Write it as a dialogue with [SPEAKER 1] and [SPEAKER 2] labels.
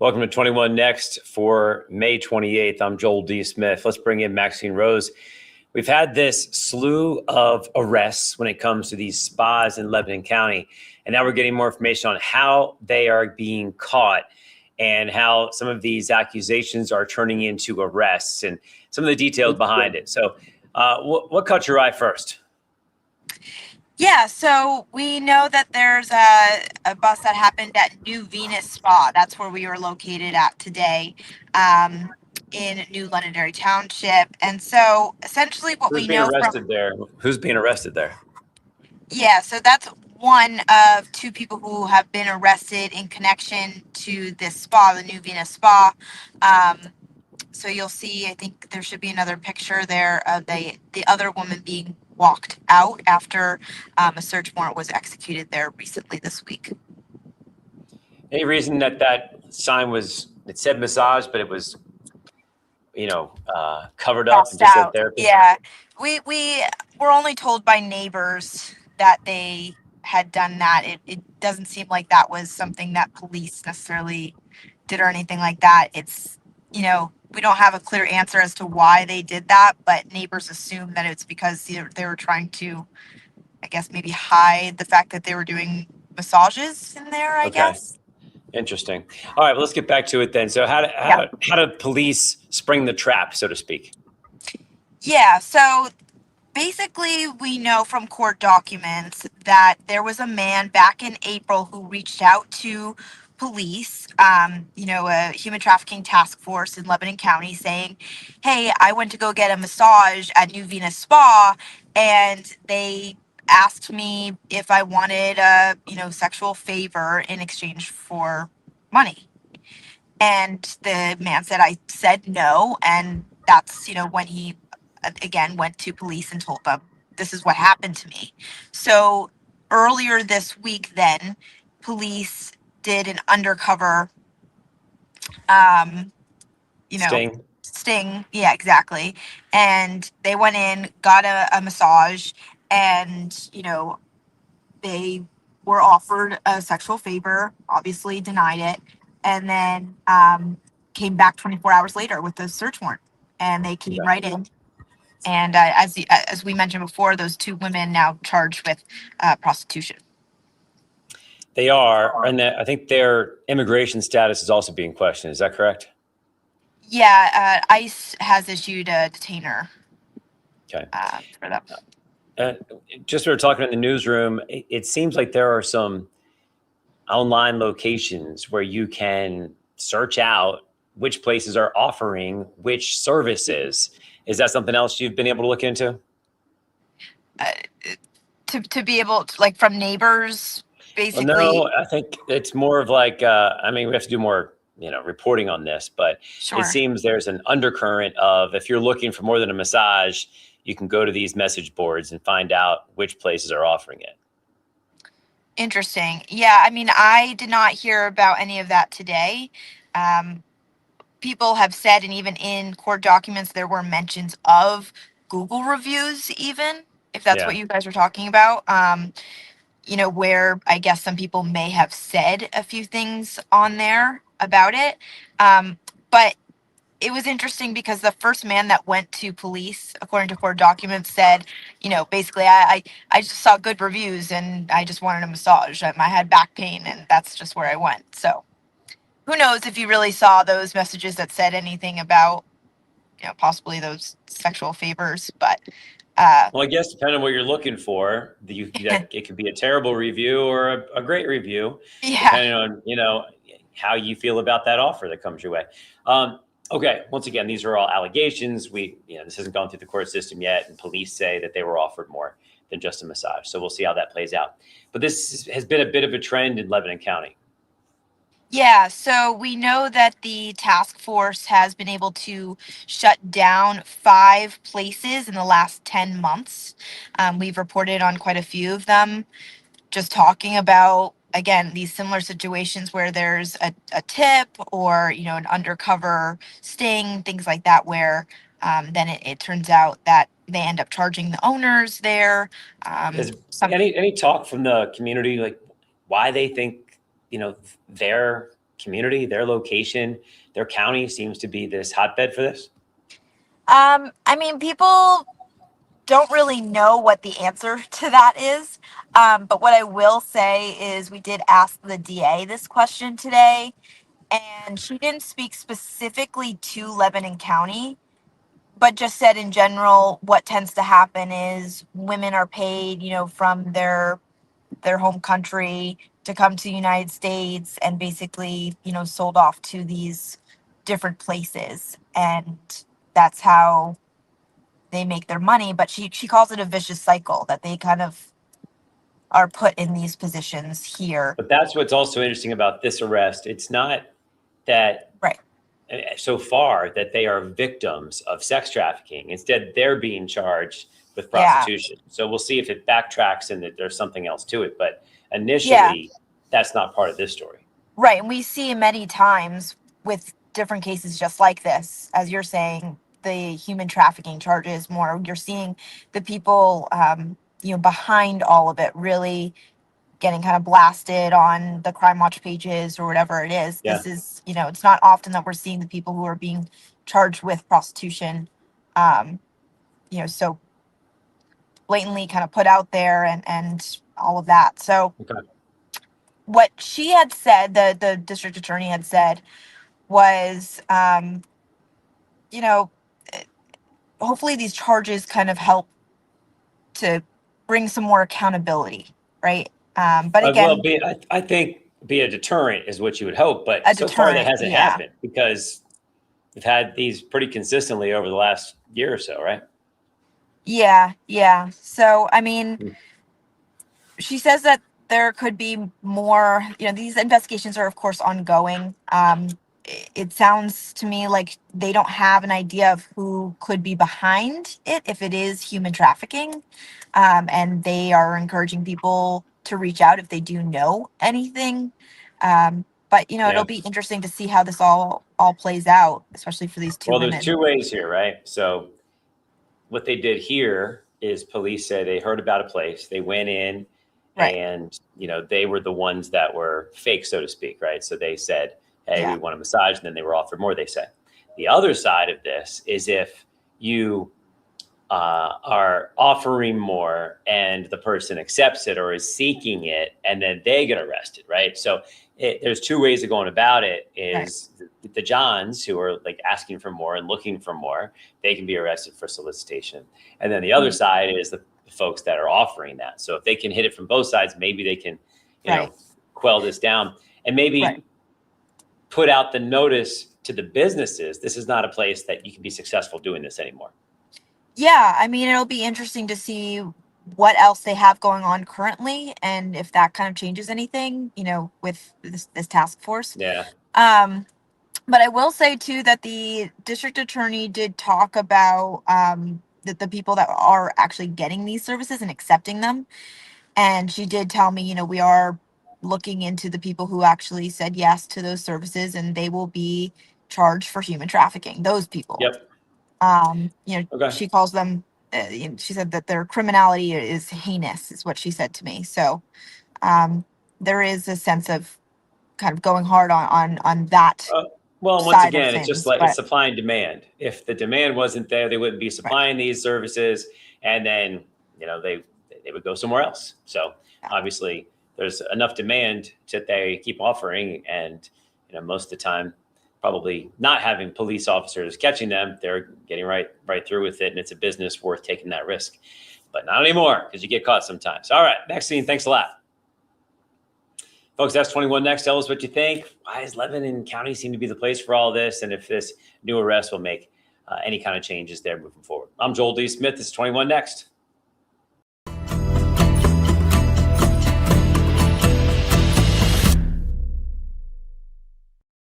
[SPEAKER 1] Welcome to 21 Next for May 28th. I'm Joel D. Smith. Let's bring in Maxine Rose. We've had this slew of arrests when it comes to these spas in Lebanon County, and now we're getting more information on how they are being caught and how some of these accusations are turning into arrests and some of the details behind it. So what caught your eye first?
[SPEAKER 2] Yeah, so we know that there's a bust that happened at New Venus Spa. That's where we were located at today, in New Londonderry Township. And so essentially what
[SPEAKER 1] Who's
[SPEAKER 2] we
[SPEAKER 1] being
[SPEAKER 2] know
[SPEAKER 1] arrested
[SPEAKER 2] from,
[SPEAKER 1] there? Who's being arrested there?
[SPEAKER 2] yeah, so that's one of two people who have been arrested in connection to this spa, the New Venus Spa. So you'll see, I think there should be another picture there of the other woman being walked out after a search warrant was executed there recently this week.
[SPEAKER 1] Any reason that sign it said massage, but it was, covered up and
[SPEAKER 2] Crossed
[SPEAKER 1] just said
[SPEAKER 2] out.
[SPEAKER 1] therapy?
[SPEAKER 2] Yeah. We were only told by neighbors that they had done that. It doesn't seem like that was something that police necessarily did or anything like that. It's, we don't have a clear answer as to why they did that, but neighbors assume that it's because they were trying to, I guess, maybe hide the fact that they were doing massages in there, I
[SPEAKER 1] Okay.
[SPEAKER 2] guess.
[SPEAKER 1] Interesting. All right, well, let's get back to it then. So how do police spring the trap, so to speak?
[SPEAKER 2] Yeah, so basically we know from court documents that there was a man back in April who reached out to police, a human trafficking task force in Lebanon County saying, hey, I went to go get a massage at New Venus Spa and they asked me if I wanted a, sexual favor in exchange for money. And the man said, I said no. And that's, when he again went to police and told them, this is what happened to me. So earlier this week, then police did an undercover, um,
[SPEAKER 1] Sting?
[SPEAKER 2] sting. Yeah, exactly. And they went in, got a massage, and, they were offered a sexual favor, obviously denied it, and then came back 24 hours later with a search warrant. And they came right in. And as we mentioned before, those two women now charged with prostitution.
[SPEAKER 1] They are, and I think their immigration status is also being questioned. Is that correct?
[SPEAKER 2] Yeah, ICE has issued a detainer.
[SPEAKER 1] Okay.
[SPEAKER 2] For that.
[SPEAKER 1] Just we were talking in the newsroom, it seems like there are some online locations where you can search out which places are offering which services. Is that something else you've been able to look into?
[SPEAKER 2] To be able to, like, from neighbors, basically.
[SPEAKER 1] Well, no, I think it's more of like, we have to do more, reporting on this, but
[SPEAKER 2] Sure.
[SPEAKER 1] It seems there's an undercurrent of, if you're looking for more than a massage, you can go to these message boards and find out which places are offering it.
[SPEAKER 2] Interesting. Yeah, I mean, I did not hear about any of that today. People have said, and even in court documents, there were mentions of Google reviews, even if that's what you guys were talking about. Where I guess some people may have said a few things on there about it. But it was interesting because the first man that went to police, according to court documents, said, basically, I just saw good reviews and I just wanted a massage. I had back pain and that's just where I went. So who knows if you really saw those messages that said anything about, possibly those sexual favors, but
[SPEAKER 1] well, I guess depending on what you're looking for, it could be a terrible review or a great review, depending on, how you feel about that offer that comes your way. Okay, once again, these are all allegations. This hasn't gone through the court system yet, and police say that they were offered more than just a massage. So we'll see how that plays out. But this has been a bit of a trend in Lebanon County.
[SPEAKER 2] Yeah, so we know that the task force has been able to shut down 5 places in the last 10 months. We've reported on quite a few of them, just talking about, again, these similar situations where there's a tip or, an undercover sting, things like that, where then it turns out that they end up charging the owners there.
[SPEAKER 1] Any talk from the community, like why they think, they're community, their location, their county seems to be this hotbed for this?
[SPEAKER 2] I mean, people don't really know what the answer to that is. But what I will say is we did ask the DA this question today, and she didn't speak specifically to Lebanon County, but just said in general, what tends to happen is women are paid, from their home country to come to the United States and basically, sold off to these different places. And that's how they make their money. But she calls it a vicious cycle that they kind of are put in these positions here.
[SPEAKER 1] But that's what's also interesting about this arrest. It's not that
[SPEAKER 2] Right.
[SPEAKER 1] so far that they are victims of sex trafficking. Instead, they're being charged with prostitution. Yeah. So we'll see if it backtracks and that there's something else to it. But initially, that's not part of this story.
[SPEAKER 2] Right. And we see many times with different cases just like this, as you're saying, the human trafficking charges more. You're seeing the people, behind all of it really getting kind of blasted on the Crime Watch pages or whatever it is. Yeah. This is, it's not often that we're seeing the people who are being charged with prostitution, so blatantly kind of put out there and all of that. So what she had said, the district attorney had said was, hopefully these charges kind of help to bring some more accountability, right? But again,
[SPEAKER 1] I think be a deterrent is what you would hope, but so far that hasn't happened because we've had these pretty consistently over the last year or so, right?
[SPEAKER 2] Yeah. So, I mean, she says that there could be more, these investigations are of course ongoing. It sounds to me like they don't have an idea of who could be behind it if it is human trafficking. And they are encouraging people to reach out if they do know anything. But it'll be interesting to see how this all plays out, especially for these two women.
[SPEAKER 1] There's two ways here, right? So what they did here is police said they heard about a place, they went in, right. And they were the ones that were fake, so to speak, right? So they said, hey, we want a massage, and then they were offered more, they said. The other side of this is if you are offering more and the person accepts it or is seeking it, and then they get arrested, right? So there's two ways of going about it is right. The Johns who are like asking for more and looking for more, they can be arrested for solicitation. And then the other side is the folks that are offering that. So if they can hit it from both sides, maybe they can, quell this down and maybe put out the notice to the businesses. This is not a place that you can be successful doing this anymore.
[SPEAKER 2] Yeah, I mean, it'll be interesting to see what else they have going on currently and if that kind of changes anything, with this task force.
[SPEAKER 1] Yeah.
[SPEAKER 2] But I will say, too, that the district attorney did talk about the people that are actually getting these services and accepting them. And she did tell me, we are looking into the people who actually said yes to those services, and they will be charged for human trafficking. Those people.
[SPEAKER 1] Yep.
[SPEAKER 2] She calls them, she said that their criminality is heinous, is what she said to me. So there is a sense of kind of going hard on that.
[SPEAKER 1] Well, once again, it's just like it's supply and demand. If the demand wasn't there, they wouldn't be supplying these services, and then they would go somewhere else. So obviously, there's enough demand that they keep offering, and most of the time, probably not having police officers catching them, they're getting right through with it, and it's a business worth taking that risk. But not anymore because you get caught sometimes. All right, Maxine, thanks a lot. Folks, that's 21 next. Tell us what you think. Why does Lebanon County seem to be the place for all this? And if this new arrest will make any kind of changes there moving forward. I'm Joel D. Smith. This is 21 next.